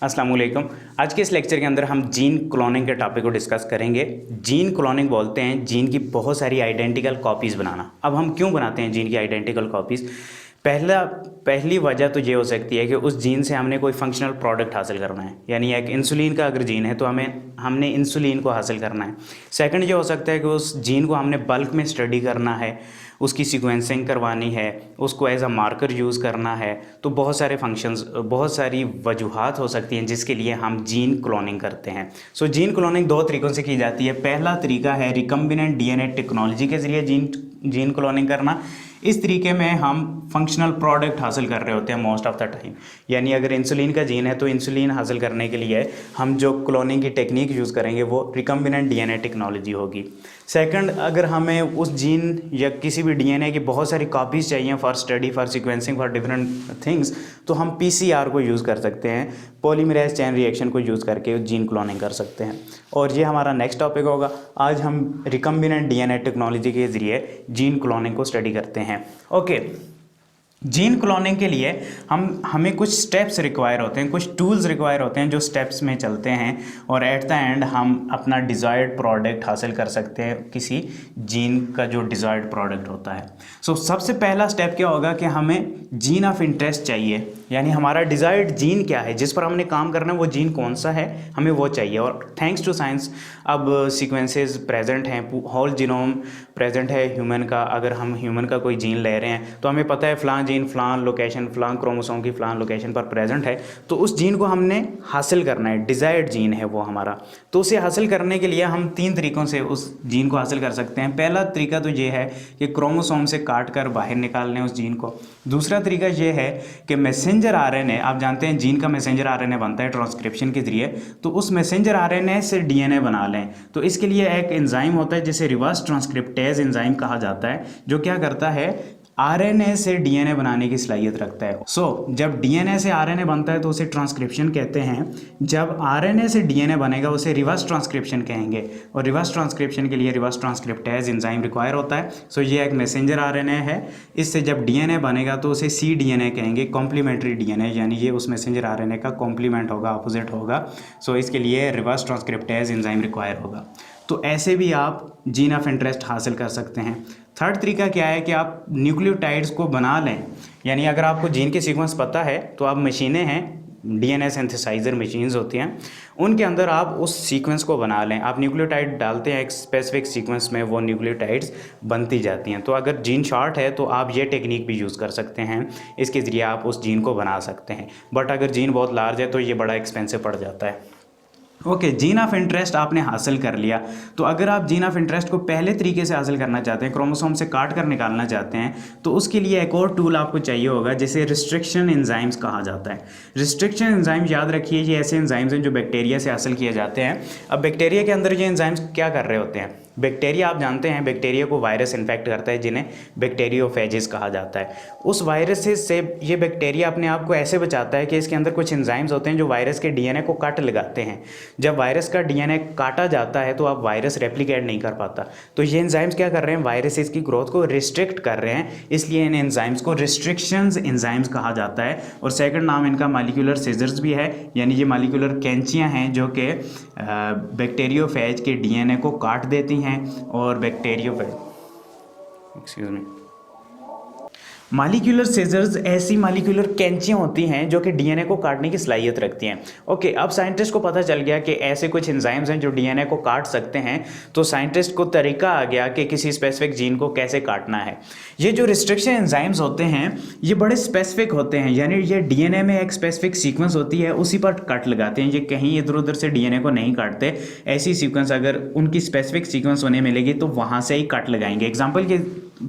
अस्सलाम वालेकुम। आज के इस लेक्चर के अंदर हम जीन क्लोनिंग के टॉपिक को डिस्कस करेंगे। जीन क्लोनिंग बोलते हैं जीन की बहुत सारी आइडेंटिकल कॉपीज़ बनाना। अब हम क्यों बनाते हैं जीन की आइडेंटिकल कॉपीज़? पहली वजह तो ये हो सकती है कि उस जीन से हमने कोई फंक्शनल प्रोडक्ट हासिल करना है, यानी एक इंसुलिन का अगर जीन है तो हमने इंसुलिन को हासिल करना है। सेकंड ये हो सकता है कि उस जीन को हमने बल्क में स्टडी करना है, उसकी सीक्वेंसिंग करवानी है, उसको एज अ मार्कर यूज़ करना है। तो बहुत सारे फंक्शंस, बहुत सारी वजूहात हो सकती हैं जिसके लिए हम जीन क्लोनिंग करते हैं। सो जीन क्लोनिंग दो तरीक़ों से की जाती है। पहला तरीका है रिकम्बिनेंट डीएनए टेक्नोलॉजी के ज़रिए जीन क्लोनिंग करना। इस तरीके में हम फंक्शनल प्रोडक्ट हासिल कर रहे होते हैं मोस्ट ऑफ द टाइम। यानी अगर इंसुलिन का जीन है तो इंसुलिन हासिल करने के लिए हम जो क्लोनिंग की टेक्निक यूज़ करेंगे वो रिकम्बिनेंट डीएनए टेक्नोलॉजी होगी। सेकंड, अगर हमें उस जीन या किसी भी डीएनए की बहुत सारी कॉपीज़ चाहिए for study, for sequencing, for different things, तो हम पीसीआर को यूज़ कर सकते हैं, पॉलीमरेज चेन रिएक्शन को यूज़ करके जीन क्लोनिंग कर सकते हैं। और ये हमारा नेक्स्ट टॉपिक होगा। आज हम रिकम्बिनेंट डीएनए टेक्नोलॉजी के ज़रिए जीन क्लोनिंग को स्टडी करते हैं। ओके, जीन क्लोनिंग के लिए हमें कुछ स्टेप्स रिक्वायर होते हैं, कुछ टूल्स रिक्वायर होते हैं जो स्टेप्स में चलते हैं और एट द एंड हम अपना डिज़ायर्ड प्रोडक्ट हासिल कर सकते हैं, किसी जीन का जो डिज़ायर्ड प्रोडक्ट होता है। सो सबसे पहला स्टेप क्या होगा कि हमें जीन ऑफ इंटरेस्ट चाहिए, यानी हमारा डिज़ायर्ड जीन क्या है, जिस पर हमने काम करना है वो जीन कौन सा है, हमें वो चाहिए। और थैंक्स टू साइंस अब सीक्वेंसेस प्रेजेंट हैं, होल जीनोम प्रेजेंट है ह्यूमन का। अगर हम ह्यूमन का कोई जीन ले रहे हैं तो हमें पता है फ़लाँ जीन फ़लाँ लोकेशन, फ़लाँ क्रोमोसोम की फ़लाँ लोकेशन पर प्रेजेंट है, तो उस जीन को हमने हासिल करना है, डिज़ायर्ड जीन है वो हमारा। तो उसे हासिल करने के लिए हम 3 तरीक़ों से उस जीन को हासिल कर सकते हैं। पहला तरीका तो ये है कि क्रोमोसोम से काट कर बाहर निकाल लें उस जीन को। दूसरा तरीका ये है कि मैसेंजर आरएनए, आप जानते हैं जीन का मैसेंजर आरएनए बनता है ट्रांसक्रिप्शन के ज़रिए, तो उस मैसेंजर आरएनए से डीएनए बना लें। तो इसके लिए एक एंजाइम होता है जिसे रिवर्स ट्रांसक्रिप्टेज एंजाइम कहा जाता है, जो क्या करता है, आरएनए से डीएनए बनाने की सलाहियत रखता है। जब डीएनए से आरएनए बनता है तो उसे ट्रांसक्रिप्शन कहते हैं। जब आरएनए से डीएनए बनेगा उसे रिवर्स ट्रांसक्रिप्शन कहेंगे, और रिवर्स ट्रांसक्रिप्शन के लिए रिवर्स ट्रांसक्रिप्टेज एंजाइम रिक्वायर होता है। ये एक मैसेंजर आरएनए है। इससे जब डीएनए बनेगा तो उसे सी डीएनए कहेंगे, कॉम्प्लीमेंट्री डीएनए, यानी ये उस मैसेंजर आरएनए का कॉम्प्लीमेंट होगा, अपोजिट होगा। इसके लिए रिवर्स ट्रांसक्रिप्टेज एंजाइम रिक्वायर होगा। तो ऐसे भी आप जीन ऑफ इंटरेस्ट हासिल कर सकते हैं। थर्ड तरीका क्या है कि आप न्यूक्लियोटाइड्स को बना लें, यानी अगर आपको जीन के सीक्वेंस पता है तो आप मशीनें हैं, डीएनए सिंथेसाइजर मशीन्स होती हैं, उनके अंदर आप उस सीक्वेंस को बना लें। आप न्यूक्लियोटाइड डालते हैं एक स्पेसिफिक सीक्वेंस में, वो न्यूक्लियोटाइड्स बनती जाती हैं। तो अगर जीन शॉर्ट है तो आप ये टेक्निक भी यूज़ कर सकते हैं, इसके ज़रिए आप उस जीन को बना सकते हैं। बट अगर जीन बहुत लार्ज है तो ये बड़ा एक्सपेंसिव पड़ जाता है। ओके, जीन ऑफ इंटरेस्ट आपने हासिल कर लिया। तो अगर आप जीन ऑफ इंटरेस्ट को पहले तरीके से हासिल करना चाहते हैं, क्रोमोसोम से काट कर निकालना चाहते हैं, तो उसके लिए एक और टूल आपको चाहिए होगा जिसे रिस्ट्रिक्शन एंजाइम्स कहा जाता है। रिस्ट्रिक्शन एंजाइम याद रखिए, ये ऐसे एंजाइम्स हैं जो बैक्टीरिया से हासिल किए जाते हैं। अब बैक्टीरिया के अंदर ये एंजाइम्स क्या कर रहे होते हैं? बैक्टीरिया, आप जानते हैं बैक्टीरिया को वायरस इन्फेक्ट करता है जिन्हें बैक्टीरियोफेजेस कहा जाता है। उस वायरस से ये बैक्टीरिया अपने आप को ऐसे बचाता है कि इसके अंदर कुछ एंजाइम्स होते हैं जो वायरस के डीएनए को काट लगाते हैं। जब वायरस का डीएनए काटा जाता है तो अब वायरस रेप्लिकेट नहीं कर पाता। तो ये एंजाइम्स क्या कर रहे हैं, वायरसेस की ग्रोथ को रिस्ट्रिक्ट कर रहे हैं, इसलिए इन एंजाइम्स को रिस्ट्रिक्शंस एंजाइम्स कहा जाता है। और सेकंड नाम इनका मॉलिक्यूलर सीजर्स भी है, यानी ये मॉलिक्यूलर कैंचियाँ हैं जो कि बैक्टीरियोफेज के डीएनए को काट देती हैं और मॉलिक्यूलर सीजर्स ऐसी मॉलिक्यूलर कैंचियाँ होती हैं जो कि डीएनए को काटने की सलाहियत रखती हैं। ओके, अब साइंटिस्ट को पता चल गया कि ऐसे कुछ एंजाइम्स हैं जो डीएनए को काट सकते हैं, तो साइंटिस्ट को तरीका आ गया कि किसी स्पेसिफिक जीन को कैसे काटना है। ये जो रिस्ट्रिक्शन एंजाइम्स होते हैं ये बड़े स्पेसिफिक होते हैं, यानी ये डीएनए में एक स्पेसिफिक सीक्वेंस होती है, उसी पर कट लगाते हैं। ये कहीं इधर उधर से डीएनए को नहीं काटते। ऐसी सीक्वेंस अगर उनकी स्पेसिफिक सीक्वेंस उन्हें मिलेगी तो वहाँ से ही कट लगाएंगे। एग्जाम्पल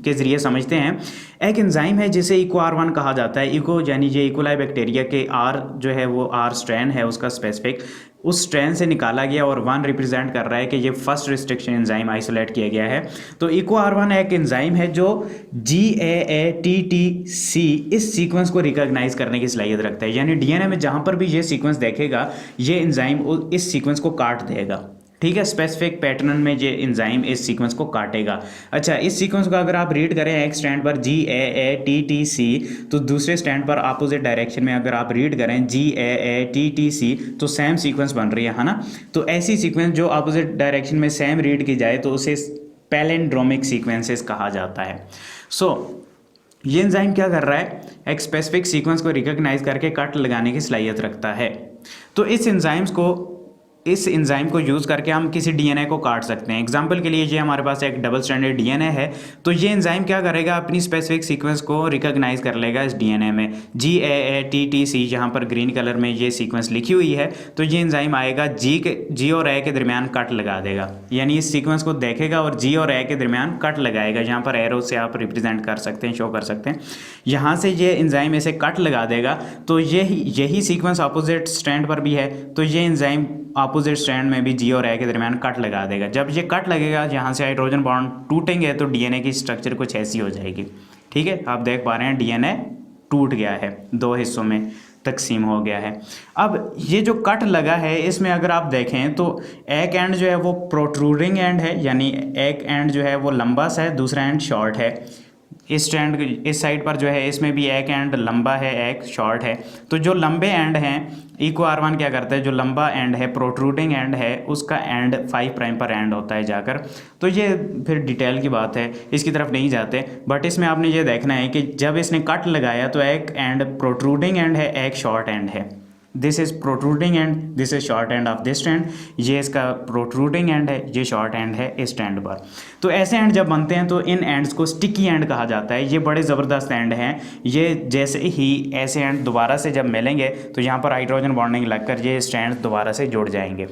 के ज़रिए समझते हैं, एक एंजाइम है जिसे इको R1 कहा जाता है। इको यानी ये इकोलाई बैक्टीरिया के R जो है वो R स्ट्रैंड है उसका स्पेसिफिक, उस स्ट्रैंड से निकाला गया और 1 रिप्रेजेंट कर रहा है कि ये फर्स्ट रिस्ट्रिक्शन एंजाइम आइसोलेट किया गया है। तो इको R1 एक एंजाइम है जो GAATTC इस सीक्वेंस को रिकॉग्नाइज करने की सलाहियत रखता है, यानी डीएनए में जहाँ पर भी ये सीक्वेंस देखेगा ये एंजाइम इस सीक्वेंस को काट देगा। ठीक है, स्पेसिफिक पैटर्न में ये एंजाइम इस सीक्वेंस को काटेगा। अच्छा, इस सीक्वेंस को अगर आप रीड करें एक स्टैंड पर GAATTC, तो दूसरे स्टैंड पर अपोजिट डायरेक्शन में अगर आप रीड करें GAATTC, तो सेम सीक्वेंस बन रही है ना। तो ऐसी सीक्वेंस जो अपोजिट डायरेक्शन में सेम रीड की जाए तो उसे पैलिंड्रोमिक सीक्वेंसेस कहा जाता है। ये एंजाइम क्या कर रहा है, एक स्पेसिफिक सीक्वेंस को रिकॉग्नाइज करके कट लगाने की सलाहियत रखता है। तो इस एंजाइम को यूज़ करके हम किसी डीएनए को काट सकते हैं। एग्जांपल के लिए ये हमारे पास एक डबल स्ट्रैंडेड डीएनए है, तो ये एंजाइम क्या करेगा, अपनी स्पेसिफिक सीक्वेंस को रिकॉग्नाइज कर लेगा इस डीएनए में। GAATTC यहाँ पर ग्रीन कलर में ये सीक्वेंस लिखी हुई है, तो ये एंजाइम आएगा जी और ए के दरमियान कट लगा देगा, यानी इस सीक्वेंस को देखेगा और जी और ए के दरमियान कट लगाएगा। यहाँ पर एरो से आप रिप्रेजेंट कर सकते हैं, शो कर सकते हैं। यहाँ से ये एंजाइम ऐसे कट लगा देगा, तो यही सीक्वेंस अपोजिट स्ट्रैंड पर भी है, तो ये एंजाइम अपोजिट स्ट्रैंड में भी जी और ए के दरमियान कट लगा देगा। जब ये कट लगेगा, यहाँ से हाइड्रोजन बॉन्ड टूटेंगे तो डीएनए की स्ट्रक्चर कुछ ऐसी हो जाएगी। ठीक है, आप देख पा रहे हैं डीएनए टूट गया है, 2 हिस्सों में तकसीम हो गया है। अब ये जो कट लगा है, इसमें अगर आप देखें तो एक एंड जो है वो प्रोट्रूडिंग एंड है, यानी एक एंड जो है वो लंबा सा है, दूसरा एंड शॉर्ट है। इस स्टैंड इस साइड पर जो है इसमें भी एक एंड लंबा है, एक शॉर्ट है। तो जो लंबे एंड हैं, इको R1 क्या करता है, जो लंबा एंड है, प्रोट्रूडिंग एंड है, उसका एंड 5 प्राइम पर एंड होता है जाकर। तो ये फिर डिटेल की बात है, इसकी तरफ नहीं जाते, बट इसमें आपने ये देखना है कि जब इसने कट लगाया तो एक एंड प्रोट्रूडिंग एंड है, एक शॉर्ट एंड है। This is protruding and, this is short end of this stand. ये इसका प्रोट्रूडिंग एंड है, ये शॉर्ट एंड है इस स्टैंड पर। तो ऐसे एंड जब बनते हैं तो इन एंड्स को स्टिकी एंड कहा जाता है। ये बड़े ज़बरदस्त एंड हैं। ये जैसे ही ऐसे एंड दोबारा से जब मिलेंगे तो यहाँ पर हाइड्रोजन बॉन्डिंग लगकर ये स्ट्रैंड दोबारा से जुड़ जाएंगे।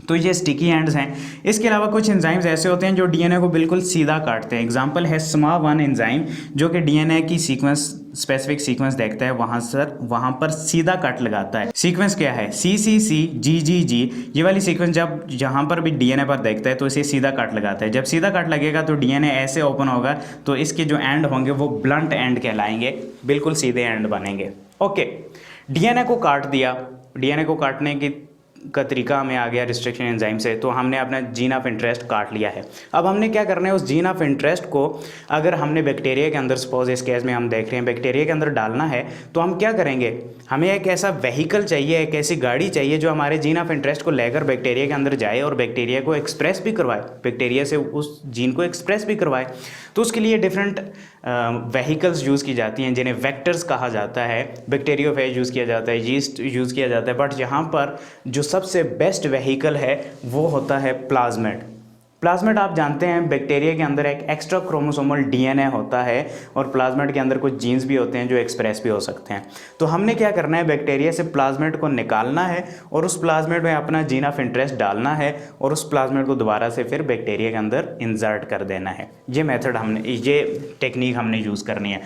तो ये स्टिकी एंड्स हैं। इसके अलावा कुछ एंजाइम्स ऐसे होते हैं जो डीएनए को बिल्कुल सीधा काटते हैं। एग्जांपल है SMA1 एंजाइम, जो कि डीएनए की सीक्वेंस, स्पेसिफिक सीक्वेंस देखता है, वहाँ पर सीधा कट लगाता है। सीक्वेंस क्या है, CCC-GGG। ये वाली सीक्वेंस जब जहाँ पर भी डीएनए पर देखता है तो इसे सीधा कट लगाता है। जब सीधा कट लगेगा तो डीएनए ऐसे ओपन होगा, तो इसके जो एंड होंगे वो ब्लंट एंड कहलाएंगे, बिल्कुल सीधे एंड बनेंगे। ओके, डीएनए को काट दिया। डीएनए को काटने का तरीका हमें आ गया रिस्ट्रिक्शन एंजाइम से, तो हमने अपना जीन ऑफ इंटरेस्ट काट लिया है। अब हमने क्या करना है, उस जीन ऑफ इंटरेस्ट को अगर हमने बैक्टीरिया के अंदर, सपोज इस केस में हम देख रहे हैं बैक्टीरिया के अंदर डालना है, तो हम क्या करेंगे, हमें एक ऐसा व्हीकल चाहिए, एक ऐसी गाड़ी चाहिए जो हमारे जीन ऑफ इंटरेस्ट को लेकर बैक्टीरिया के अंदर जाए और बैक्टीरिया को एक्सप्रेस भी करवाए, बैक्टीरिया से उस जीन को एक्सप्रेस भी करवाए। तो उसके लिए डिफरेंट व्हीकल्स यूज़ की जाती हैं, जिन्हें वेक्टर्स कहा जाता है। बैक्टीरियोफेज यूज़ किया जाता है, यीस्ट यूज़ किया जाता है, बट यहाँ पर जो सबसे बेस्ट व्हीकल है वो होता है प्लाज्मिड। प्लाज्मिड आप जानते हैं, बैक्टीरिया के अंदर एक एक्स्ट्रा क्रोमोसोमल डीएनए होता है और प्लाज्मिड के अंदर कुछ जीन्स भी होते हैं जो एक्सप्रेस भी हो सकते हैं। तो हमने क्या करना है, बैक्टीरिया से प्लाज्मिड को निकालना है और उस प्लाज्मिड में अपना जीन ऑफ इंटरेस्ट डालना है और उस प्लाज्मिड को दोबारा से फिर बैक्टीरिया के अंदर इंसर्ट कर देना है। ये मेथड ये टेक्निक हमने यूज़ करनी है।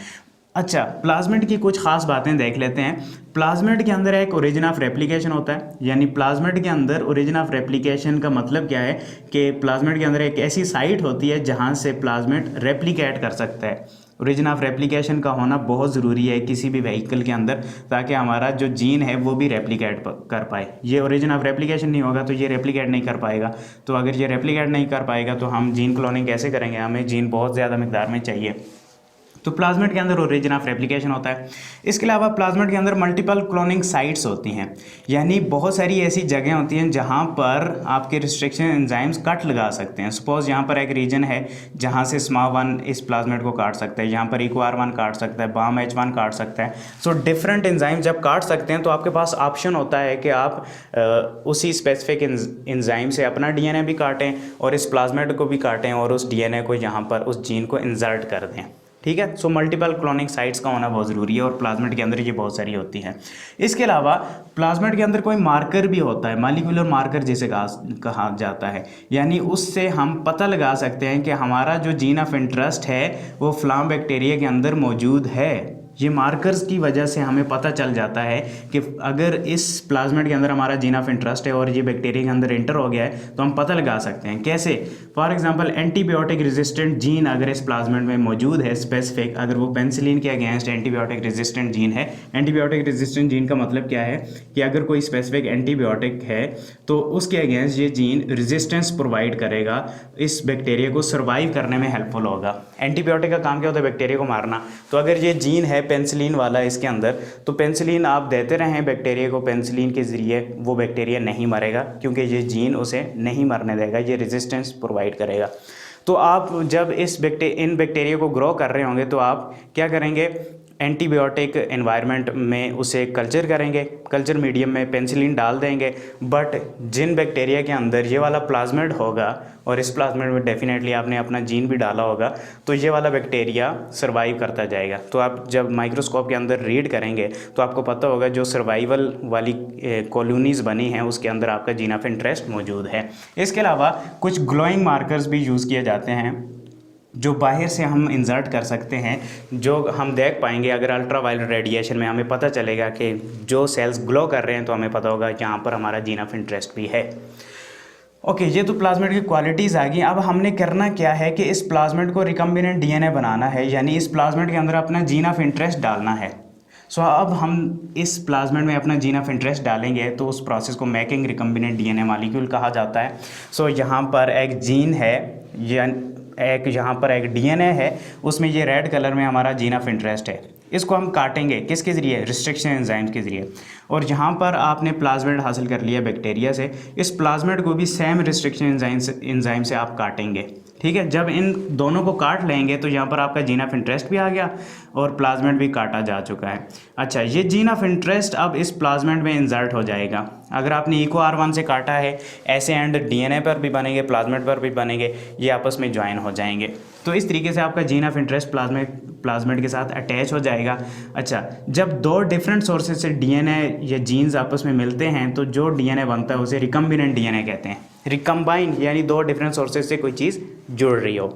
अच्छा, प्लाज्मिड की कुछ खास बातें देख लेते हैं। प्लाज्मिड के अंदर एक ओरिजिन ऑफ रेप्लिकेशन होता है, यानी प्लाज्मिड के अंदर ओरिजिन ऑफ रेप्लिकेशन का मतलब क्या है कि प्लाज्मिड के अंदर एक ऐसी साइट होती है जहां से प्लाज्मिड रेप्लिकेट कर सकता है। ओरिजिन ऑफ रेप्लिकेशन का होना बहुत ज़रूरी है किसी भी व्हीकल के अंदर, ताकि हमारा जो जीन है वो भी रेप्लिकेट कर पाए। ये ओरिजिन ऑफ रेप्लिकेशन नहीं होगा तो ये रेप्लिकेट नहीं कर पाएगा। तो अगर ये रेप्लिकेट नहीं कर पाएगा तो हम जीन क्लोनिंग कैसे करेंगे, हमें जीन बहुत ज़्यादा मिकदार में चाहिए। तो प्लाज्मिड के अंदर ओरिजिन ऑफ रेप्लिकेशन होता है। इसके अलावा प्लाज्मिड के अंदर मल्टीपल क्लोनिंग साइट्स होती हैं, यानी बहुत सारी ऐसी जगह होती हैं जहां पर आपके रिस्ट्रिक्शन एंजाइम्स कट लगा सकते हैं। सपोज यहाँ पर एक रीजन है जहां से SMA1 इस प्लाज्मिड को काट सकता है, यहाँ पर इको R1 काट सकता है, BAM-H1 काट सकता है। सो डिफरेंट एंजाइम जब काट सकते हैं तो आपके पास ऑप्शन होता है कि आप उसी स्पेसिफिक एंजाइम से अपना डीएनए भी काटें और इस प्लाज्मिड को भी काटें और उस डीएनए को यहाँ पर उस जीन को इंसर्ट कर दें। ठीक है, सो मल्टीपल क्लोनिंग साइट्स का होना बहुत ज़रूरी है और प्लाज्मिड के अंदर ये बहुत सारी होती हैं। इसके अलावा प्लाज्मिड के अंदर कोई मार्कर भी होता है, मॉलिक्यूलर मार्कर जिसे कहा जाता है, यानी उससे हम पता लगा सकते हैं कि हमारा जो जीन ऑफ इंटरेस्ट है वो फ्लाम बैक्टीरिया के अंदर मौजूद है। ये मार्कर्स की वजह से हमें पता चल जाता है कि अगर इस प्लाज्मिड के अंदर हमारा जीन ऑफ इंटरेस्ट है और ये बैक्टीरिया के अंदर इंटर हो गया है तो हम पता लगा सकते हैं। कैसे, for example antibiotic resistant gene अगर इस प्लाज्मिड में मौजूद है स्पेसिफिक, अगर वो पेनिसिलिन के अगेंस्ट एंटीबायोटिक रेजिस्टेंट जीन है। एंटीबायोटिक रेजिस्टेंट जीन का मतलब क्या है कि अगर कोई स्पेसिफिक एंटीबायोटिक है तो उसके अगेंस्ट ये जीन रेजिस्टेंस प्रोवाइड करेगा, इस बैक्टीरिया को सर्वाइव करने में हेल्पफुल होगा। एंटीबायोटिक का काम क्या होता है? बैक्टीरिया को मारना। तो अगर ये जीन है पेनिसिलिन वाला इसके अंदर, तो पेनिसिलिन आप देते रहें बैक्टीरिया को, पेनिसिलिन के ज़रिए वो बैक्टीरिया नहीं मरेगा क्योंकि ये जीन उसे नहीं मरने देगा, ये रेजिस्टेंस प्रोवाइड करेगा। तो आप जब इन बैक्टीरिया को ग्रो कर रहे होंगे तो आप क्या करेंगे? एंटीबायोटिक एनवायरनमेंट में उसे कल्चर करेंगे, कल्चर मीडियम में पेनिसिलिन डाल देंगे। बट जिन बैक्टीरिया के अंदर ये वाला प्लाज्मिड होगा और इस प्लाज्मिड में डेफिनेटली आपने अपना जीन भी डाला होगा, तो ये वाला बैक्टीरिया सर्वाइव करता जाएगा। तो आप जब माइक्रोस्कोप के अंदर रीड करेंगे तो आपको पता होगा जो सर्वाइवल वाली कॉलोनीज़ बनी हैं उसके अंदर आपका जीन ऑफ इंटरेस्ट मौजूद है। इसके अलावा कुछ ग्लोइंग मार्कर्स भी यूज़ किए जाते हैं जो बाहर से हम इंसर्ट कर सकते हैं, जो हम देख पाएंगे अगर अल्ट्रा वायलेट रेडिएशन में हमें पता चलेगा कि जो सेल्स ग्लो कर रहे हैं, तो हमें पता होगा कि यहाँ पर हमारा जीन ऑफ इंटरेस्ट भी है। ओके, ये तो प्लाज्मिड की क्वालिटीज़ आ गई। अब हमने करना क्या है कि इस प्लाज्मिड को रिकम्बिनेंट डीएनए बनाना है, यानी इस प्लाज्मिड के अंदर अपना जीन ऑफ इंटरेस्ट डालना है। सो अब हम इस प्लाज्मिड में अपना जीन ऑफ इंटरेस्ट डालेंगे तो उस प्रोसेस को मेकिंग रिकम्बिनेंट डीएनए मॉलिक्यूल कहा जाता है। सो यहाँ पर एक जीन है या यहाँ पर एक डीएनए है, उसमें ये रेड कलर में हमारा जीन ऑफ इंटरेस्ट है। इसको हम काटेंगे किसके ज़रिए? रिस्ट्रिक्शन एंजाइम्स के ज़रिए। और यहाँ पर आपने प्लाज्मिड हासिल कर लिया बैक्टीरिया से, इस प्लाज्मिड को भी सेम रिस्ट्रिक्शन एंजाइम से आप काटेंगे। ठीक है, जब इन दोनों को काट लेंगे तो यहाँ पर आपका जीन ऑफ इंटरेस्ट भी आ गया और प्लाज्मिड भी काटा जा चुका है। अच्छा, ये जीन ऑफ इंटरेस्ट अब इस प्लाज्मिड में इंसर्ट हो जाएगा। अगर आपने इको R1 से काटा है, ऐसे एंड डीएनए पर भी बनेंगे, प्लाज्मिड पर भी बनेंगे, ये आपस में ज्वाइन हो जाएंगे। तो इस तरीके से आपका जीन ऑफ इंटरेस्ट प्लाज्मिड के साथ अटैच हो जाएगा। अच्छा, जब दो डिफरेंट सोर्सेज से डीएनए या जीन्स आपस में मिलते हैं तो जो डीएनए बनता है उसे रिकम्बिनेंट डीएनए कहते हैं। रिकम्बाइन यानी दो डिफरेंट सोर्सेज से कोई चीज़ जुड़ रही हो।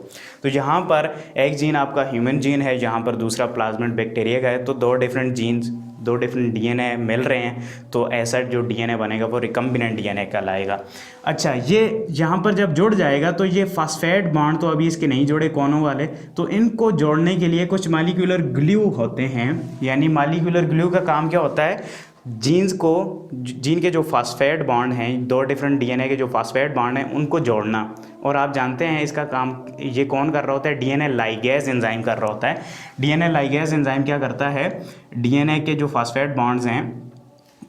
तो यहाँ पर एक जीन आपका ह्यूमन जीन है, यहाँ पर दूसरा प्लाज्मिड बैक्टीरिया का है, तो दो डिफरेंट जीन्स, दो डिफरेंट डीएनए मिल रहे हैं, तो ऐसा जो डीएनए बनेगा वो रिकम्बिनेंट डीएनए कहलाएगा। अच्छा, ये यहाँ पर जब जुड़ जाएगा तो ये फास्फेट बॉन्ड तो अभी इसके नहीं जुड़े कोनों वाले, तो इनको जोड़ने के लिए कुछ मॉलिक्यूलर ग्लू होते हैं। यानी मॉलिक्यूलर ग्लू का काम क्या होता है? जीन के जो फास्फेट बॉन्ड हैं, दो डिफरेंट डीएनए के जो फास्फेट बॉन्ड हैं उनको जोड़ना। और आप जानते हैं इसका काम ये कौन कर रहा होता है? डीएनए लाइगेज एंजाइम कर रहा होता है। डीएनए लाइगेज एंजाइम क्या करता है? डीएनए के जो फास्फेट बॉन्ड्स हैं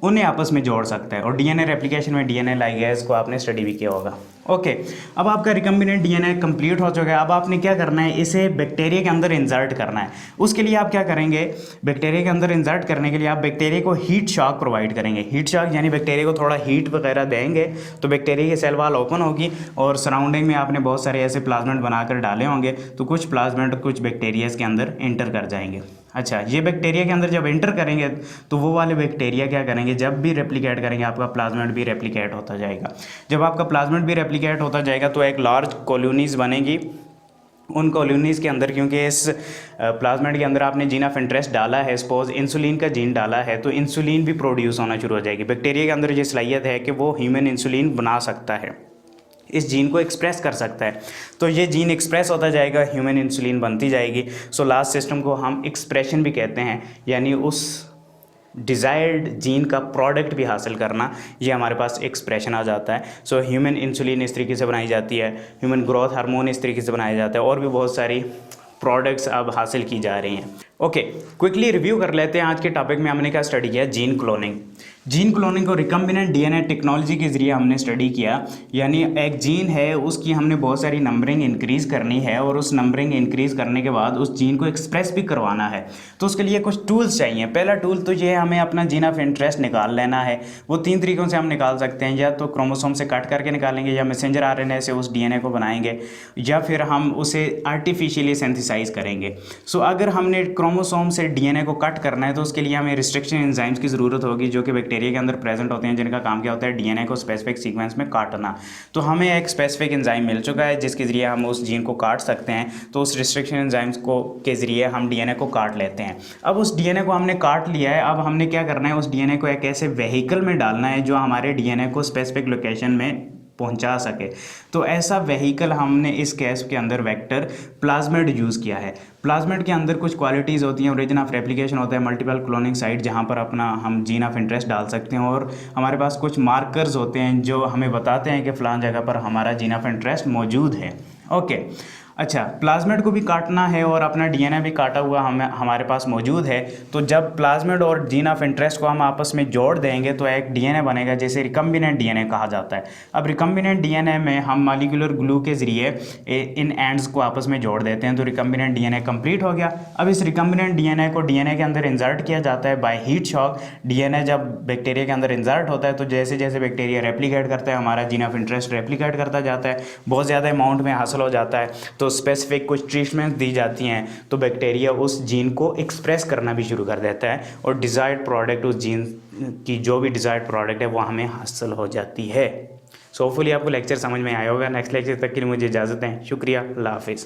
उन्हें आपस में जोड़ सकता है। और डीएनए रेप्लिकेशन में डीएनए लाइगेज को आपने स्टडी भी किया होगा। ओके, अब आपका रिकम्बिनेंट डीएनए कंप्लीट हो चुका है। अब आपने क्या करना है? इसे बैक्टीरिया के अंदर इंसर्ट करना है। उसके लिए आप क्या करेंगे? बैक्टीरिया के अंदर इंसर्ट करने के लिए आप बैक्टीरिया को हीट शॉक प्रोवाइड करेंगे। हीट शॉक यानी बैक्टीरिया को थोड़ा हीट वगैरह देंगे तो बैक्टीरिया की सेल वाल ओपन होगी और सराउंडिंग में आपने बहुत सारे ऐसे प्लाज्मिड बनाकर डाले होंगे, तो कुछ प्लाज्मिड कुछ बैक्टीरिया के अंदर एंटर कर जाएंगे। अच्छा, ये बैक्टीरिया के अंदर जब एंटर करेंगे तो वो वाले बैक्टीरिया क्या करेंगे? जब भी रेप्लिकेट करेंगे आपका प्लाज्मिड भी रेप्लिकेट होता जाएगा। जब आपका प्लाज्मिड भी रेप्लिकेट होता जाएगा तो एक लार्ज कॉलोनीज़ बनेगी। उन कॉलोनीज़ के अंदर, क्योंकि इस प्लाज्मिड के अंदर आपने जीन ऑफ इंटरेस्ट डाला है, सपोज इंसुलिन का जीन डाला है, तो इंसुलिन भी प्रोड्यूस होना शुरू हो जाएगी। बैक्टीरिया के अंदर ये सलाहियत है कि वो ह्यूमन इंसुलिन बना सकता है, इस जीन को एक्सप्रेस कर सकता है। तो ये जीन एक्सप्रेस होता जाएगा, ह्यूमन इंसुलिन बनती जाएगी। सो लास्ट सिस्टम को हम एक्सप्रेशन भी कहते हैं, यानी उस डिज़ायर्ड जीन का प्रोडक्ट भी हासिल करना, ये हमारे पास एक्सप्रेशन आ जाता है। सो ह्यूमन इंसुलिन इस तरीके से बनाई जाती है, ह्यूमन ग्रोथ हार्मोन इस तरीके से बनाया जाता है, और भी बहुत सारी प्रोडक्ट्स अब हासिल की जा रही हैं। ओके, क्विकली रिव्यू कर लेते हैं। आज के टॉपिक में हमने क्या स्टडी किया? Gene cloning. जीन क्लोनिंग को रिकम्बिनेंट डीएनए टेक्नोलॉजी के ज़रिए हमने स्टडी किया। यानी एक जीन है, उसकी हमने बहुत सारी नंबरिंग इंक्रीज़ करनी है, और उस नंबरिंग इंक्रीज़ करने के बाद उस जीन को एक्सप्रेस भी करवाना है। तो उसके लिए कुछ टूल्स चाहिए। पहला टूल तो ये हमें अपना जीन ऑफ इंटरेस्ट निकाल लेना है। वो 3 तरीक़ों से हम निकाल सकते हैं, या तो क्रोमोसोम से कट करके निकालेंगे, या मैसेंजर आरएनए से उस डीएनए को बनाएंगे, या फिर हम उसे आर्टिफिशियली सिंथेसाइज करेंगे। सो अगर हमने क्रोमोसोम से डीएनए को कट करना है तो उसके लिए हमें रिस्ट्रिक्शन एंजाइम्स की ज़रूरत होगी, जो कि बैक्टीरिया के अंदर प्रेजेंट होते हैं, जिनका काम क्या होता है? डीएनए को स्पेसिफिक सीक्वेंस में काटना। तो हमें एक स्पेसिफिक एंजाइम मिल चुका है जिसके ज़रिए हम उस जीन को काट सकते हैं। तो उस रिस्ट्रिक्शन एंजाइम्स को के ज़रिए हम डीएनए को काट लेते हैं। अब उस डीएनए को हमने काट लिया है, अब हमने क्या करना है? उस डीएनए को एक ऐसे व्हीकल में डालना है जो हमारे डीएनए को स्पेसिफिक लोकेशन में पहुंचा सके। तो ऐसा व्हीकल हमने इस केस के अंदर वेक्टर प्लाज्मिड यूज़ किया है। प्लाज्मिड के अंदर कुछ क्वालिटीज़ होती हैं, ओरिजिन ऑफ रेप्लिकेशन होता है, मल्टीपल क्लोनिंग साइट जहाँ पर अपना हम जीन ऑफ इंटरेस्ट डाल सकते हैं, और हमारे पास कुछ मार्कर्स होते हैं जो हमें बताते हैं कि फ़लाँ जगह पर हमारा जीन ऑफ इंटरेस्ट मौजूद है। ओके, अच्छा, प्लाज्मिड को भी काटना है और अपना डीएनए भी काटा हुआ हमारे पास मौजूद है। तो जब प्लाज्मिड और जीन ऑफ इंटरेस्ट को हम आपस में जोड़ देंगे तो एक डीएनए बनेगा, जैसे रिकम्बिनेंट डीएनए कहा जाता है। अब रिकम्बिनेंट डीएनए में हम मॉलिक्यूलर ग्लू के ज़रिए इन एंड्स को आपस में जोड़ देते हैं, तो रिकम्बिनेंट डीएनए कंप्लीट हो गया। अब इस रिकम्बिनेंट डीएनए को डीएनए के अंदर इंसर्ट किया जाता है बाय हीट शॉक। डीएनए जब बैक्टीरिया के अंदर इंसर्ट होता है तो जैसे जैसे बैक्टीरिया रेप्लिकेट करता है, हमारा जीन ऑफ इंटरेस्ट रेप्लिकेट करता जाता है, बहुत ज़्यादा अमाउंट में हासिल हो जाता है। तो स्पेसिफिक कुछ ट्रीटमेंट दी जाती हैं, तो बैक्टीरिया उस जीन को एक्सप्रेस करना भी शुरू कर देता है और डिज़ायर्ड प्रोडक्ट, उस जीन की जो भी डिज़ायर्ड प्रोडक्ट है वो हमें हासिल हो जाती है। सो होपफुली आपको लेक्चर समझ में आया होगा। नेक्स्ट लेक्चर तक के लिए मुझे इजाज़त दें। शुक्रिया, अल्लाह हाफिज़।